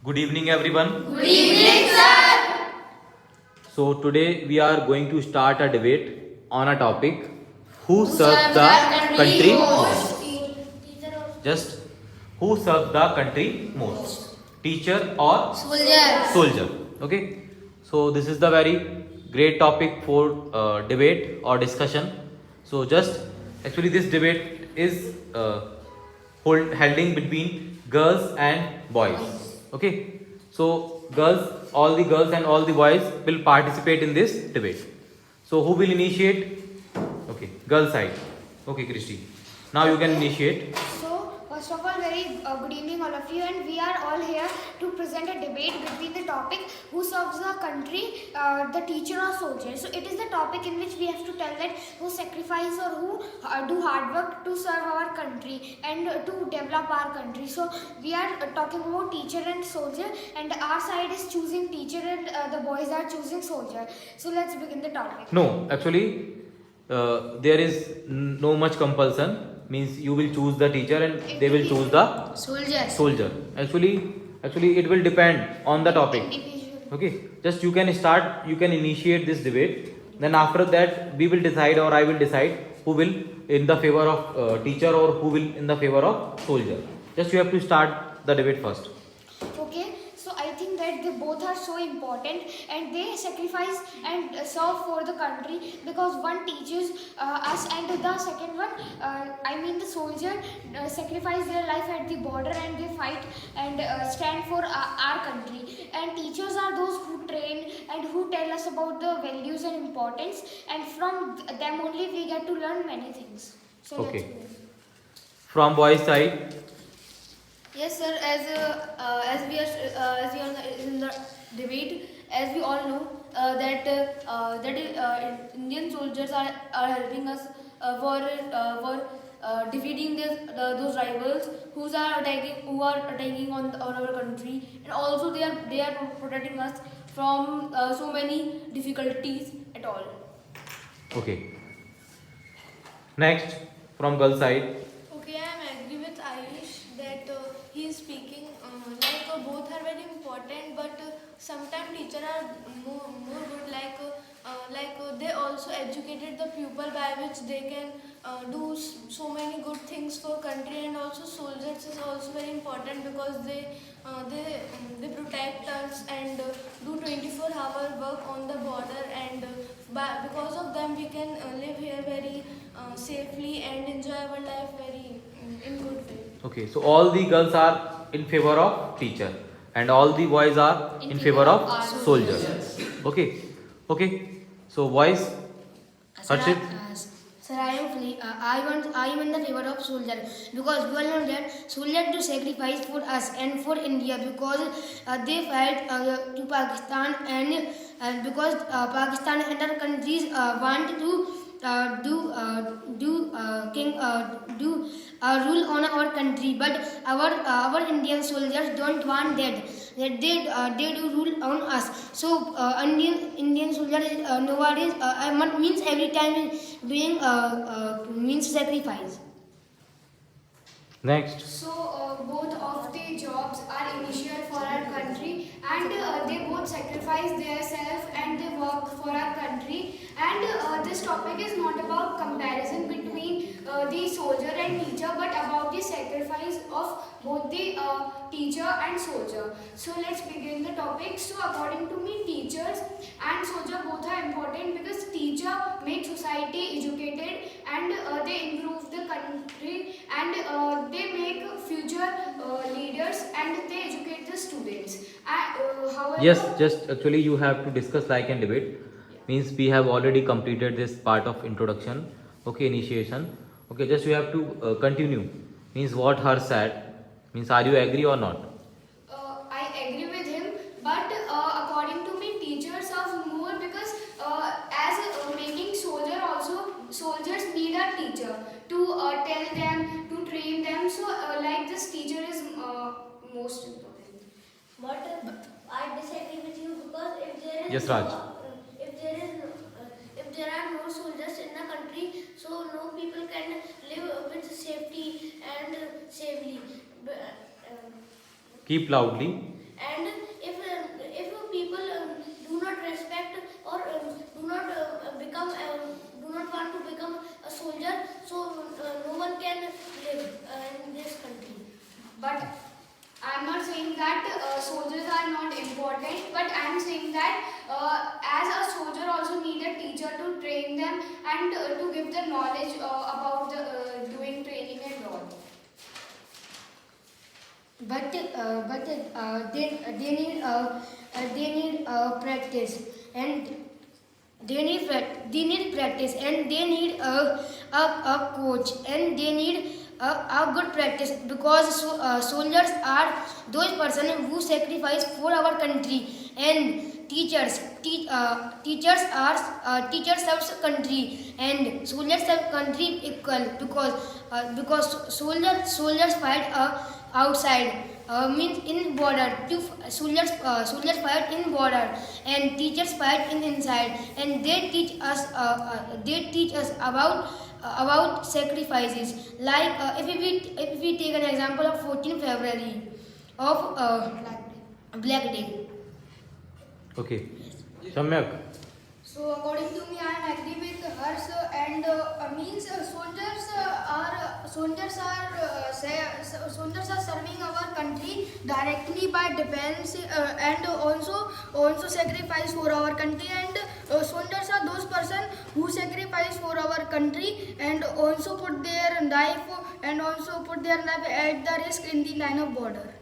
Good evening, everyone. Good evening, sir. So, today we are going to start a debate on a topic who serves the country most. Just who serves the country most? Teacher or soldier? Okay. So, this is the very great topic for debate or discussion. So, just actually, this debate is holding between girls and boys. Okay. So, all the girls and all the boys will participate in this debate. So, who will initiate? Okay, girl side. Okay, Christy. Now you can initiate. So, first of all, very good evening, all of you, and we are all here to present a debate between the topic who serves the country, the teacher or soldier. So, it is the topic in which we have to tell that who sacrifice or who do hard work to serve our country and to develop our country. So, we are talking about teacher and soldier, and our side is choosing teacher, and the boys are choosing soldier. So, let's begin the topic. No, actually, there is no much compulsion. Means you will choose the teacher and they will choose the soldier. Actually, it will depend on the topic. Okay, just you can start. You can initiate this debate. Then after that, we will decide, or I will decide who will in the favor of teacher or who will in the favor of soldier. Just you have to start the debate first. Okay, so I think that they both are so important and they sacrifice and serve for the country, because one teaches us and the second one, I mean the soldier, sacrifice their life at the border and they fight and stand for our country. And teachers are those who train and who tell us about the values and importance, and from them only we get to learn many things. So Okay. let's begin. From boys side. Yes, sir. As we are in the debate, as we all know that Indian soldiers are helping us for defeating those rivals who are attacking on our country, and also they are protecting us from so many difficulties at all. Okay. Next, from girl side. Okay, I am agree with Ayush that he is speaking both are very important, but sometimes teachers are more good they also educated the pupil by which they can do so many good things for country. And also soldiers is also very important because they protect us and do 24-hour work on the border, and because of them we can live here very safely and enjoy our life very in good way. Okay, so all the girls are in favor of teacher and all the boys are in favor of soldier. Okay, okay. So boys, Harshit. Sir, I am in the favor of soldier, because we all know that soldiers do sacrifice for us and for India, because they fight to Pakistan, and because Pakistan and other countries want to rule on our country, but our Indian soldiers don't want that they do rule on us. So Indian soldiers nowadays means every time doing means sacrifice. Next. So both of the jobs are initial for our country, and they both sacrifice their self and they work for our country. And this topic is not about comparison between the soldier and teacher, but about the sacrifice of both the teacher and soldier. So let's begin the topic. So according to me, teachers and soldier both are important, because teacher make society educated and they improve the country, and they make future leaders and they educate the students. However, Yes, just actually you have to discuss like and debate. Means we have already completed this part of introduction. Okay, initiation. Okay, just you have to continue. Means what her said. Means are you agree or not? I agree with him, but according to me, teachers serve more, because as making soldier also, soldiers need a teacher to tell them, to train them. So like this teacher is most important. But I disagree with you, because if there is Yes, Raj. if there are no soldiers in the country, so no people can live with safety and safely. Keep loudly. And saying that soldiers are not important, but I am saying that as a soldier also need a teacher to train them and to give the knowledge about the, doing training and all. But they need practice, and they need practice, and they need a coach, and they need a good practice, because soldiers are those persons who sacrifice for our country, and teachers serves country, and soldiers serve country equal, because soldiers fight outside, means in border. Soldiers fight in border, and teachers fight in inside, and they teach us about sacrifices. Like if we take an example of 14th February of Black Day. Okay. Samyak. So according to me, I agree with hers, and means soldiers are serving our country directly by defense, and also sacrifice for our country, and soldiers are those person who sacrifice for our country and also put their life at the risk in the line of border.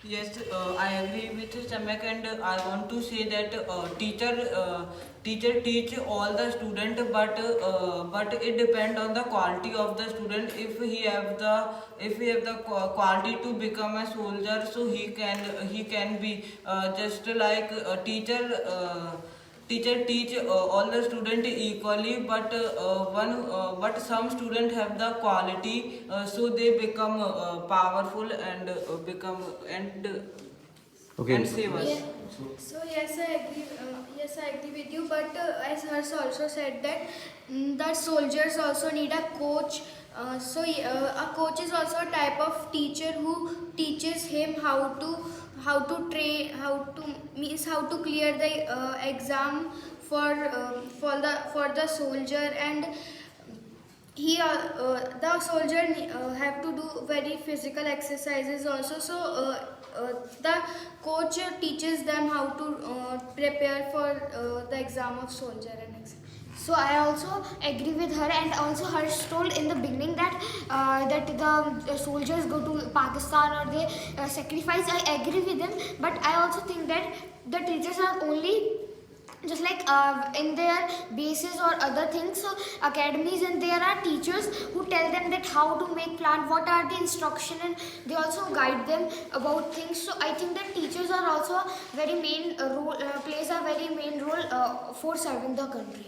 Yes, I agree with Samyak, and I want to say that teacher teach all the student, but it depend on the quality of the student. If he have the quality to become a soldier, so he can be just like a teacher. Teacher teach all the student equally, but some student have the quality, so they become powerful and become Okay. and save us. Yeah. So yes, I agree. Yes, I agree with you. But as Hers also said that that soldiers also need a coach. A coach is also a type of teacher who teaches him how to train, how to clear the exam for the soldier, and the soldier have to do very physical exercises also. So the coach teaches them how to prepare for the exam of soldier and exam. So I also agree with her, and also Harsh told in the beginning that the soldiers go to Pakistan or they sacrifice. I agree with them, but I also think that the teachers are only just like in their bases or other things, so academies, and there are teachers who tell them that how to make plan, what are the instruction, and they also guide them about things. So I think that teachers are also very main role, plays a very main role for serving the country.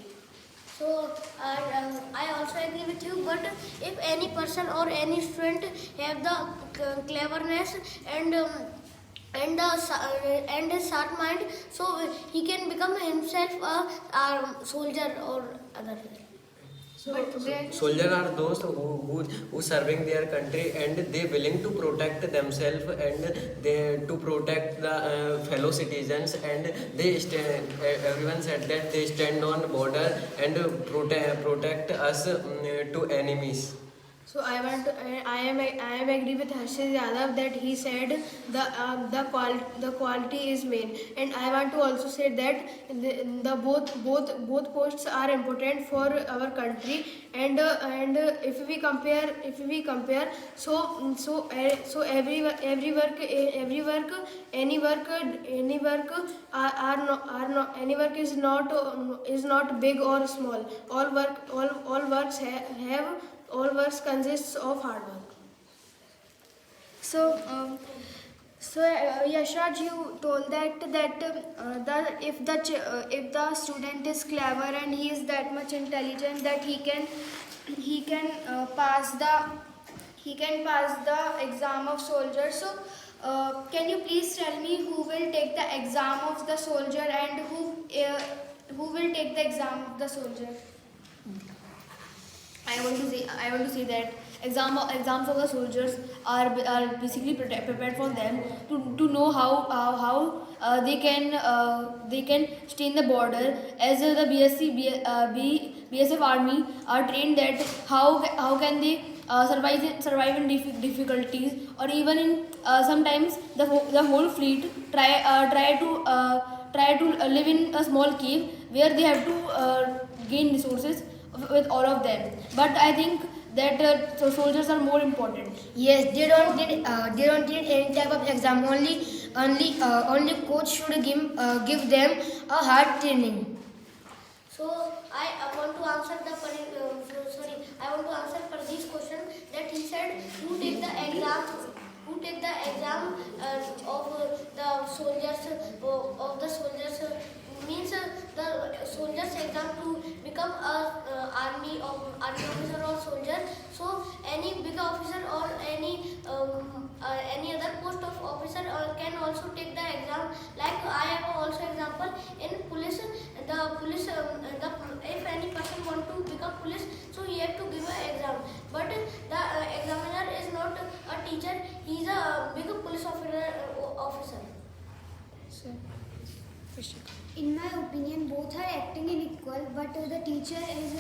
So I also agree with you. But if any person or any student have the cleverness and a sharp mind, so he can become himself a soldier or other. Soldiers are those who serving their country, and they willing to protect themselves, and they to protect the fellow citizens, and they stand, everyone said that they stand on border and protect us to enemies. So I am agree with Harshit Yadav that he said the quality is main, and I want to also say that the both posts are important for our country, and if we compare so every work any work is not big or small. All works consists of hard work. So, Yashraj, you told that if the student is clever and he is that much intelligent that he can pass the exam of soldier. So, can you please tell me who will take the exam of the soldier and who will take the exam of the soldier? I want to say that exams of the soldiers are basically prepared for them to know how they can stay in the border, as the BSF army are trained that how can they survive in difficulties, or even in sometimes the whole fleet try to live in a small cave where they have to gain resources with all of them. But I think that so soldiers are more important. Yes, they don't need any type of exam. Only coach should give them a hard training. So I want to answer I want to answer Pradeep's question that he said who take the exam of the soldiers means the soldiers exam to become a army officer or soldier. So any big officer or any other post of officer can also take the exam. Like I have also example in police. If any person want to become police, so he have to give an exam. But the examiner is not a teacher; he is a big police officer. In my opinion, both are acting in equal, but the teacher is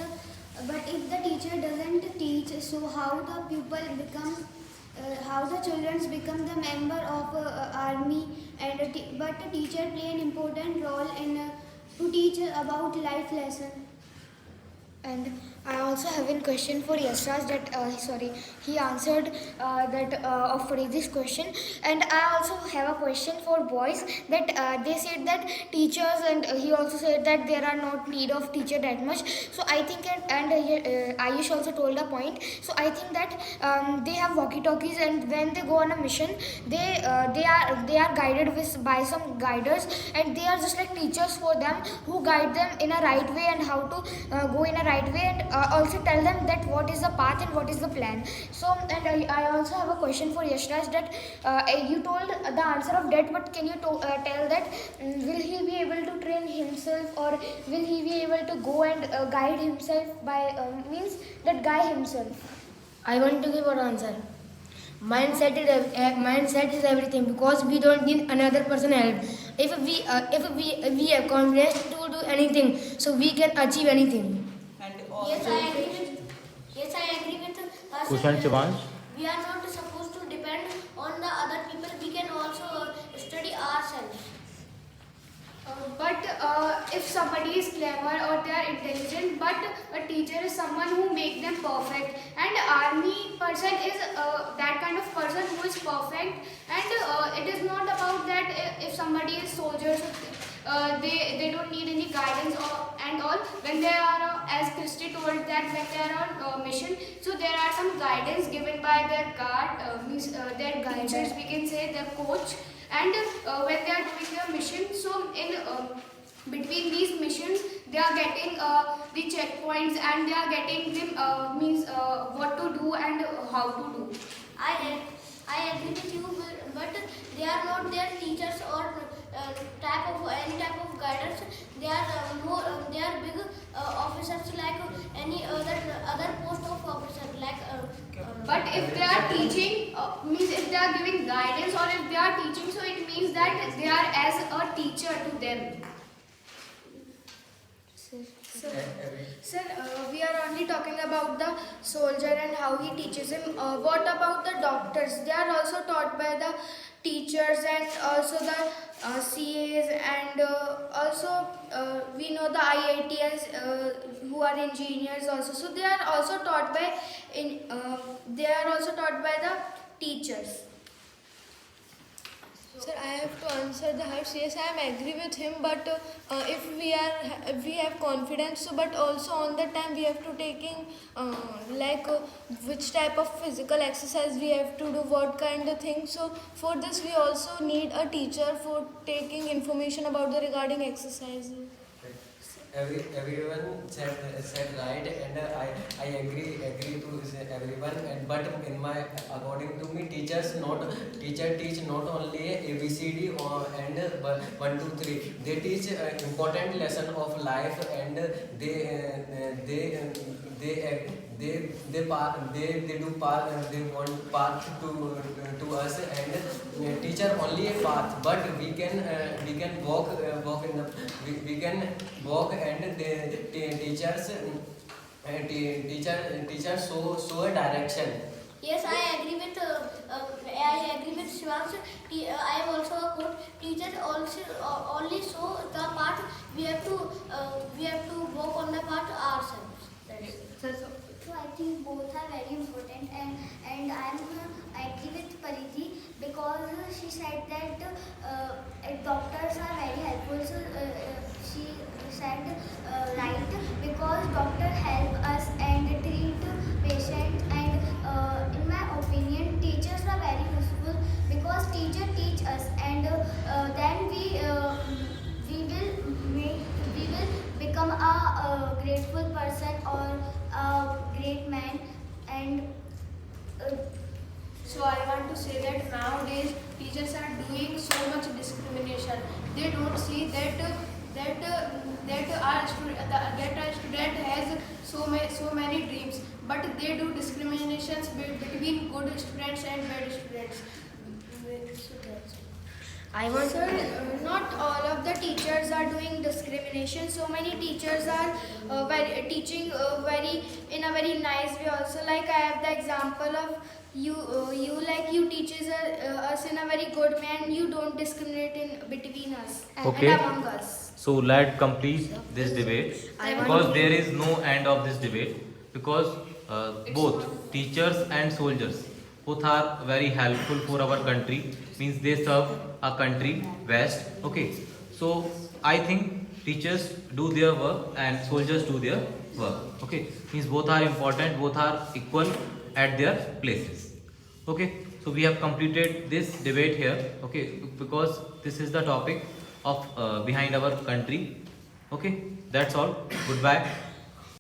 but if the teacher doesn't teach, so how the pupil become how the children become the member of army, and but the teacher play an important role in to teach about life lesson. And I also have a question for Yasraj that he answered of Faridi's question, and I also have a question for boys that they said that teachers, and he also said that there are not need of teacher that much. So I think Ayush also told a point. So I think that they have walkie-talkies, and when they go on a mission, they are guided by some guiders, and they are just like teachers for them who guide them in a right way and how to go in a right way, and also tell them that what is the path and what is the plan. So, and I also have a question for Yashraj that you told the answer of that, but can you tell that will he be able to train himself, or will he be able to go and guide himself by means that guide himself? I want to give an answer. Mindset is everything, because we don't need another person help. If we have confidence to do anything, so we can achieve anything. And Yes, I agree with us. Kushan Shivansh. We are not supposed to depend on the other people. We can also study ourselves. But if somebody is clever or they are intelligent, but a teacher is someone who make them perfect, and army person is that kind of person who is perfect, and it is not about that if somebody is soldiers, they don't need any guidance and all. When they are, as Christy told, that when they are on mission, so there are some guidance given by their guard, their teachers, we can say their coach. And when they are doing their mission, so in between these missions, they are getting the checkpoints, and they are getting them what to do and how to do. I agree with you, but they are not their teachers or any type of guidance. They are they are big officers like any other post of officer like. But if they are teaching, means if they are giving guidance, or if they are teaching, so it means that they are as a teacher to them. Sir, we are only talking about the soldier and how he teaches him. What about the doctors? They are also taught by the teachers, and also the CAs, and also we know the IITs who are engineers also. So they are also taught by the teachers. Sir, I have to answer the Harsh. Yes, I am agree with him, but if we have confidence, so but also on the time we have to taking which type of physical exercise we have to do, what kind of thing. So for this we also need a teacher for taking information about the regarding exercise. Everyone said right, and I agree to everyone. But in my according to me, teacher teach not only ABCD and 1 2 3. They teach important lesson of life, and they want path to us, and teacher only a path, but we can walk in the we can walk, and teachers show a direction. Yes, I agree with Shivansh. I am also a good teacher. Also, only so the part we have to work on the part ourselves. That's it. So I think both are very important, and I agree with Pariti because she said that doctors are very helpful. So she said right because doctor help us and treat patient, and in my opinion teachers are very useful because teacher teach us, and then we will become a grateful person or a great man. And So I want to say that nowadays teachers are doing so much discrimination. They don't see that our student has so many dreams, but they do discriminations between good students and bad students. So that's it. I want Sir, not all of the teachers are doing discrimination. So many teachers are teaching in a very nice way. Also, like I have the example of you. You teaches us in a very good way, and you don't discriminate in between us Okay. and among us. So let's complete this debate I want because to- there is no end of this debate because both teachers and soldiers both are very helpful for our country, means they serve a country best. Okay, so I think teachers do their work and soldiers do their work. Okay, means both are important, both are equal at their places. Okay, so we have completed this debate here. Okay, because this is the topic of behind our country. Okay, that's all. Goodbye.